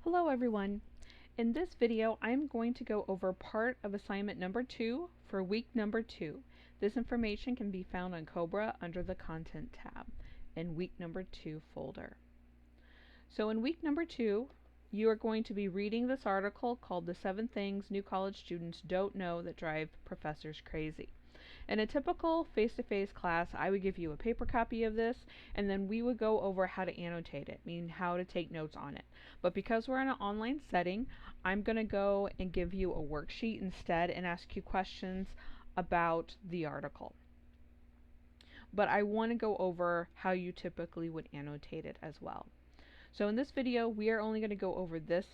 Hello everyone. In this video I'm going to go over part of assignment number 2 for week number 2. This information can be found on Cobra under the Content tab in week number 2 folder. So in week number 2 you are going to be reading this article called The 7 Things New College Students Don't Know That Drive Professors Crazy. In a typical face-to-face class, I would give you a paper copy of this, and then we would go over how to annotate it, meaning how to take notes on it. But because we're in an online setting, I'm going to go and give you a worksheet instead and ask you questions about the article. But I want to go over how you typically would annotate it as well. So in this video, we are only going to go over this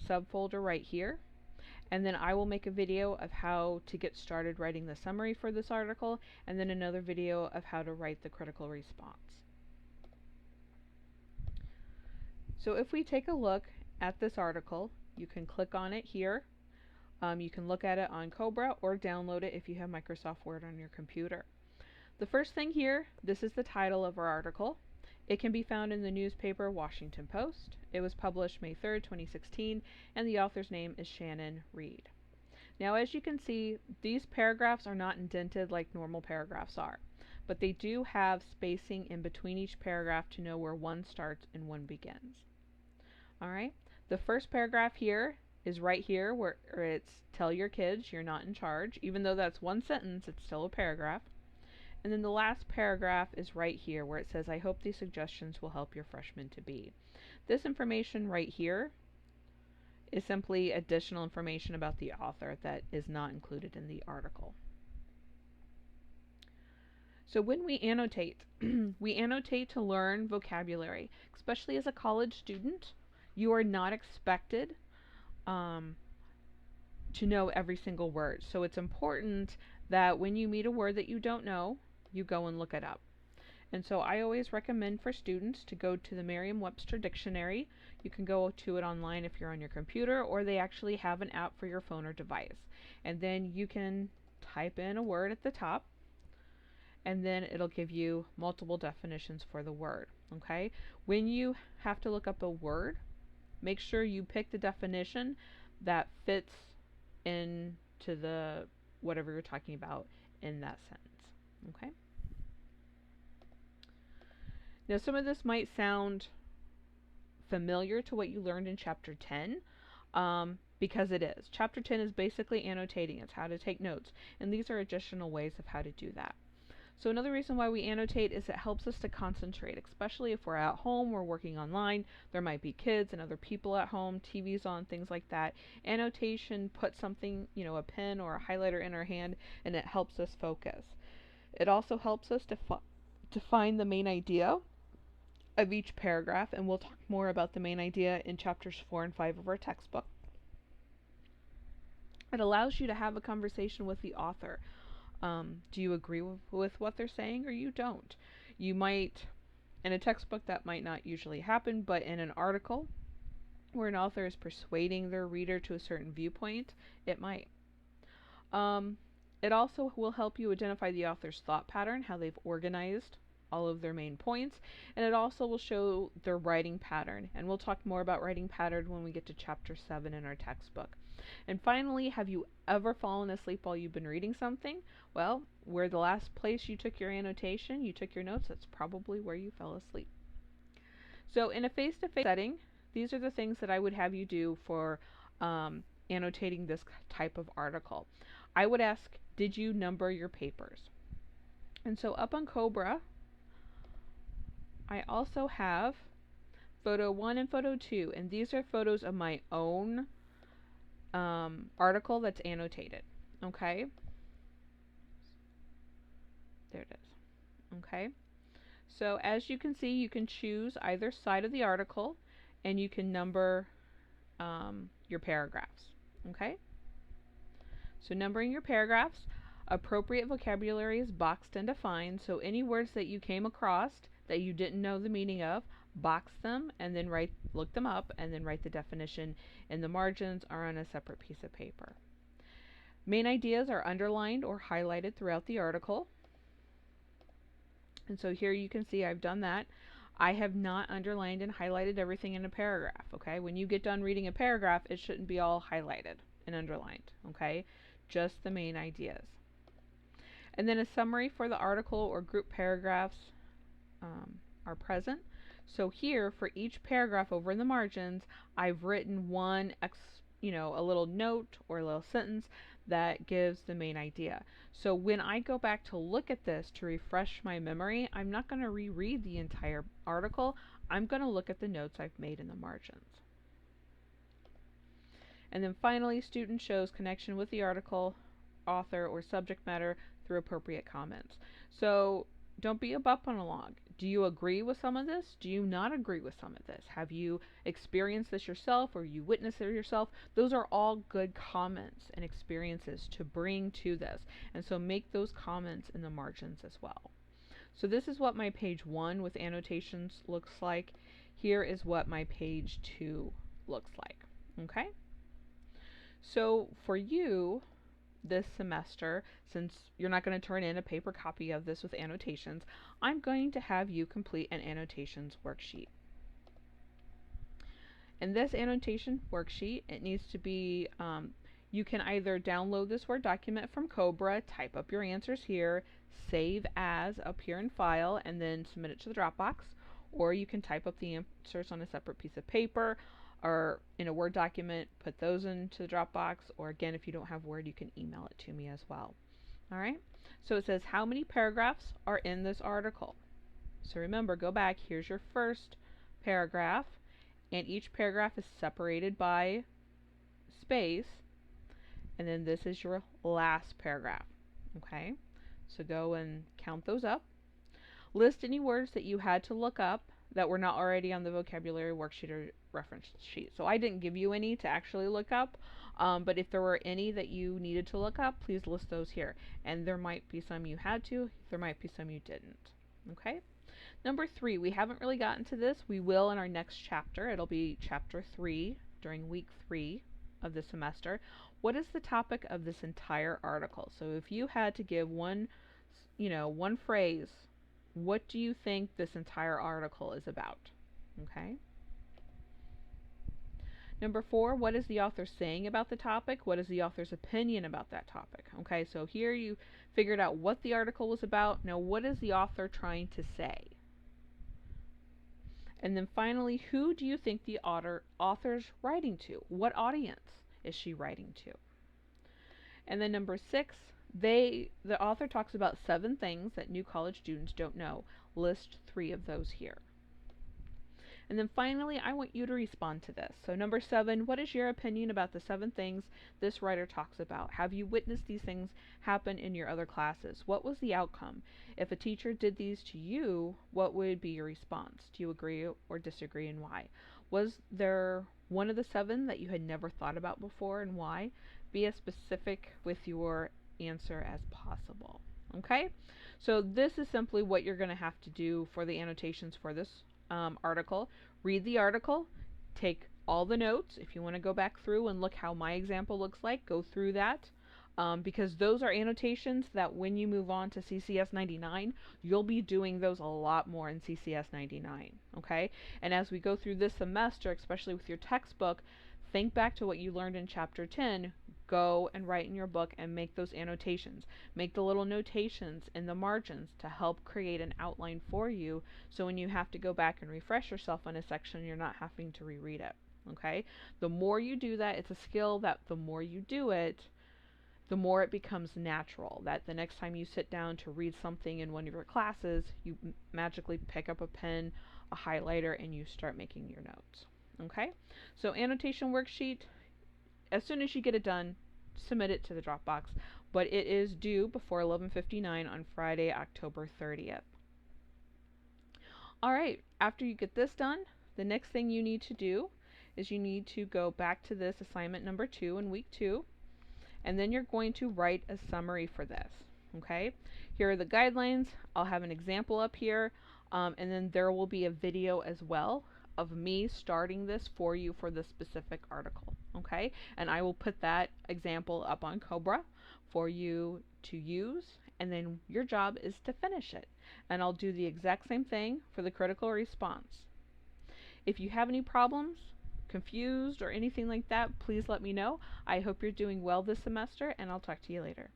subfolder right here. And then I will make a video of how to get started writing the summary for this article, and then another video of how to write the critical response. So if we take a look at this article, you can click on it here. You can look at it on Cobra or download it if you have Microsoft Word on your computer. The first thing here, this is the title of our article. It can be found in the newspaper Washington Post. It was published May 3rd, 2016, and the author's name is Shannon Reed. Now, as you can see, these paragraphs are not indented like normal paragraphs are, but they do have spacing in between each paragraph to know where one starts and one begins. Alright, the first paragraph here is right here where it's tell your kids you're not in charge. Even though that's one sentence, it's still a paragraph. And then the last paragraph is right here where it says, I hope these suggestions will help your freshman to be. This information right here is simply additional information about the author that is not included in the article. So when we annotate, we annotate to learn vocabulary. Especially as a college student, you are not expected to know every single word. So it's important that when you meet a word that you don't know, you go and look it up. And so I always recommend for students to go to the Merriam-Webster dictionary. You can go to it online if you're on your computer, or they actually have an app for your phone or device. And then you can type in a word at the top, and then it'll give you multiple definitions for the word. Okay? When you have to look up a word, make sure you pick the definition that fits into the whatever you're talking about in that sentence. Okay? Now some of this might sound familiar to what you learned in Chapter 10, because it is. Chapter 10 is basically annotating. It's how to take notes. And these are additional ways of how to do that. So another reason why we annotate is it helps us to concentrate, especially if we're at home, we're working online, there might be kids and other people at home, TV's on, things like that. Annotation puts something, a pen or a highlighter in our hand, and it helps us focus. It also helps us to find the main idea of each paragraph, and we'll talk more about the main idea in chapters 4 and 5 of our textbook. It allows you to have a conversation with the author. Do you agree with what they're saying, or you don't? You might, in a textbook that might not usually happen, but in an article where an author is persuading their reader to a certain viewpoint, it might. It also will help you identify the author's thought pattern, how they've organized all of their main points, and it also will show their writing pattern. And we'll talk more about writing pattern when we get to chapter 7 in our textbook. And finally, have you ever fallen asleep while you've been reading something? Well, where the last place you took your annotation, you took your notes, that's probably where you fell asleep. So in a face-to-face setting, these are the things that I would have you do for annotating this type of article. I would ask, did you number your papers? And so up on Cobra, I also have photo 1 and photo 2, and these are photos of my own article that's annotated. Okay? There it is. Okay? So as you can see, you can choose either side of the article, and you can number your paragraphs. Okay? So numbering your paragraphs, appropriate vocabulary is boxed and defined, so any words that you came across that you didn't know the meaning of, box them and then look them up and then write the definition in the margins or on a separate piece of paper. Main ideas are underlined or highlighted throughout the article. And so here you can see I've done that. I have not underlined and highlighted everything in a paragraph, okay? When you get done reading a paragraph, it shouldn't be all highlighted and underlined, okay? Just the main ideas. And then a summary for the article or group paragraphs are present. So here, for each paragraph over in the margins, I've written a little note or a little sentence that gives the main idea. So when I go back to look at this to refresh my memory, I'm not going to reread the entire article. I'm going to look at the notes I've made in the margins. And then finally, student shows connection with the article, author, or subject matter through appropriate comments. So don't be a bump on a log. Do you agree with some of this? Do you not agree with some of this? Have you experienced this yourself or you witnessed it yourself? Those are all good comments and experiences to bring to this. And so make those comments in the margins as well. So this is what my page 1 with annotations looks like. Here is what my page 2 looks like. Okay? So for you, this semester, since you're not going to turn in a paper copy of this with annotations, I'm going to have you complete an annotations worksheet. In this annotation worksheet, it needs to be, you can either download this Word document from Cobra, type up your answers here, save as up here in File, and then submit it to the Dropbox, or you can type up the answers on a separate piece of paper, or in a Word document, put those into the Dropbox, or again, if you don't have Word, you can email it to me as well. Alright, so it says how many paragraphs are in this article. So remember, go back, here's your first paragraph, and each paragraph is separated by space, and then this is your last paragraph. Okay, so go and count those up. List any words that you had to look up that were not already on the vocabulary worksheet or reference sheet. So I didn't give you any to actually look up, but if there were any that you needed to look up, please list those here. And there might be some you had to, there might be some you didn't. Okay? Number 3, we haven't really gotten to this. We will in our next chapter. It'll be chapter 3 during week 3 of the semester. What is the topic of this entire article? So if you had to give one phrase, what do you think this entire article is about? Okay. Number 4, what is the author saying about the topic? What is the author's opinion about that topic? Okay, so here you figured out what the article was about. Now, what is the author trying to say? And then finally, who do you think the author's writing to? What audience is she writing to? And then number 6, the author talks about 7 things that new college students don't know. List 3 of those here. And then finally, I want you to respond to this. So number 7, what is your opinion about the 7 things this writer talks about? Have you witnessed these things happen in your other classes? What was the outcome? If a teacher did these to you, what would be your response? Do you agree or disagree, and why? Was there one of the 7 that you had never thought about before, and why? Be as specific with your answer as possible. Okay? So this is simply what you're going to have to do for the annotations for this article. Read the article, take all the notes. If you want to go back through and look how my example looks like, go through that, because those are annotations that when you move on to CCS 99, you'll be doing those a lot more in CCS 99. Okay? And as we go through this semester, especially with your textbook, think back to what you learned in chapter 10. Go and write in your book and make those annotations. Make the little notations in the margins to help create an outline for you, so when you have to go back and refresh yourself on a section, you're not having to reread it. Okay? The more you do that, it's a skill that the more you do it, the more it becomes natural. That the next time you sit down to read something in one of your classes, you magically pick up a pen, a highlighter, and you start making your notes. Okay? So annotation worksheet, as soon as you get it done, submit it to the Dropbox, but it is due before 11:59 on Friday, October 30th. Alright, after you get this done, the next thing you need to do is you need to go back to this assignment number 2 in week 2, and then you're going to write a summary for this. Okay? Here are the guidelines. I'll have an example up here, and then there will be a video as well of me starting this for you for this specific article. Okay? And I will put that example up on Cobra for you to use and then your job is to finish it. And I'll do the exact same thing for the critical response. If you have any problems, confused, or anything like that, please let me know. I hope you're doing well this semester, and I'll talk to you later.